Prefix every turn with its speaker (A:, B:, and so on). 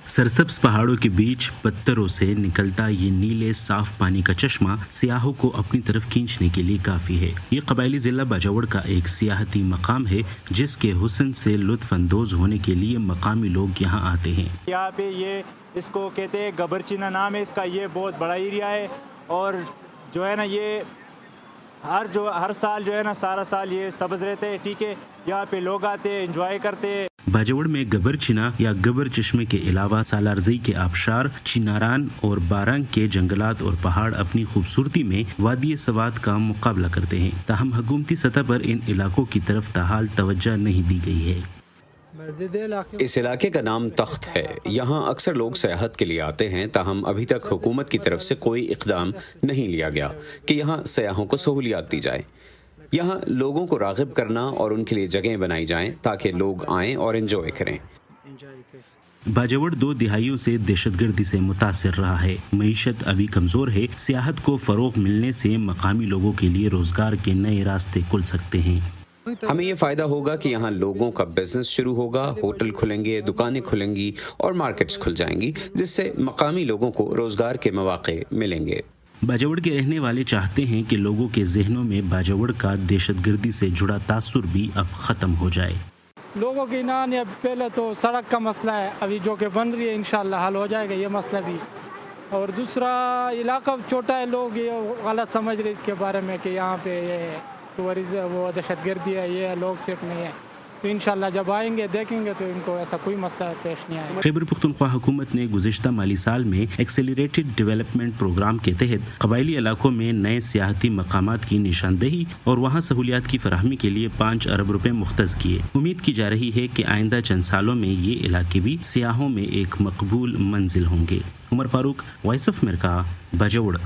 A: سرسبز پہاڑوں کے بیچ پتھروں سے نکلتا یہ نیلے صاف پانی کا چشمہ سیاحوں کو اپنی طرف کھینچنے کے لیے کافی ہے۔ یہ قبائلی ضلع باجوڑ کا ایک سیاحتی مقام ہے جس کے حسن سے لطف اندوز ہونے کے لیے مقامی لوگ یہاں آتے ہیں۔
B: یہاں پہ یہ اس کو کہتے ہیں گبرچینا نام ہے اس کا، یہ بہت بڑا ایریا ہے اور جو ہے نا یہ ہر سال جو ہے نا سارا سال یہ سبز رہتے ہیں، ٹھیک ہے۔ یہاں پہ لوگ آتے ہیں، انجوائے کرتے ہیں۔
A: باجوڑ میں گبر چنا یا گبر چشمے کے علاوہ سالارزئی کے آبشار، چناران اور بارانگ کے جنگلات اور پہاڑ اپنی خوبصورتی میں وادی سوات کا مقابلہ کرتے ہیں، تاہم حکومتی سطح پر ان علاقوں کی طرف تاحال توجہ نہیں دی گئی ہے۔
C: اس علاقے کا نام تخت ہے، یہاں اکثر لوگ سیاحت کے لیے آتے ہیں، تاہم ابھی تک حکومت کی طرف سے کوئی اقدام نہیں لیا گیا کہ یہاں سیاحوں کو سہولیات دی جائے۔ یہاں لوگوں کو راغب کرنا اور ان کے لیے جگہیں بنائی جائیں تاکہ لوگ آئیں اور انجوائے کریں۔
A: باجوڑ 2 دہائیوں سے دہشت گردی سے متاثر رہا ہے، معیشت ابھی کمزور ہے، سیاحت کو فروغ ملنے سے مقامی لوگوں کے لیے روزگار کے نئے راستے کھل سکتے ہیں۔
C: ہمیں یہ فائدہ ہوگا کہ یہاں لوگوں کا بزنس شروع ہوگا، ہوٹل کھلیں گے، دکانیں کھلیں گی اور مارکیٹس کھل جائیں گی، جس سے مقامی لوگوں کو روزگار کے مواقع ملیں گے۔
A: باجوڑ کے رہنے والے چاہتے ہیں کہ لوگوں کے ذہنوں میں باجوڑ کا دہشت گردی سے جڑا تاثر بھی اب ختم ہو جائے۔
D: لوگوں کی پہلے تو سڑک کا مسئلہ ہے، ابھی جو کہ بن رہی ہے انشاءاللہ حل ہو جائے گا یہ مسئلہ بھی، اور دوسرا علاقہ چھوٹا ہے، لوگ یہ غلط سمجھ رہے اس کے بارے میں کہ یہاں پہ وہ دہشت گردی ہے، یہ لوگ سیف نہیں ہے، تو انشاءاللہ جب آئیں گے دیکھیں گے تو ان کو ایسا کوئی مسئلہ پیش نہیں آئے گا۔
A: خیبر پختونخوا حکومت نے گزشتہ مالی سال میں ایکسیلریٹڈ ڈیولپمنٹ پروگرام کے تحت قبائلی علاقوں میں نئے سیاحتی مقامات کی نشاندہی اور وہاں سہولیات کی فراہمی کے لیے 5 ارب روپے مختص کیے۔ امید کی جا رہی ہے کہ آئندہ چند سالوں میں یہ علاقے بھی سیاحوں میں ایک مقبول منزل ہوں گے۔ عمر فاروق، وائس آف امریکہ، باجوڑ۔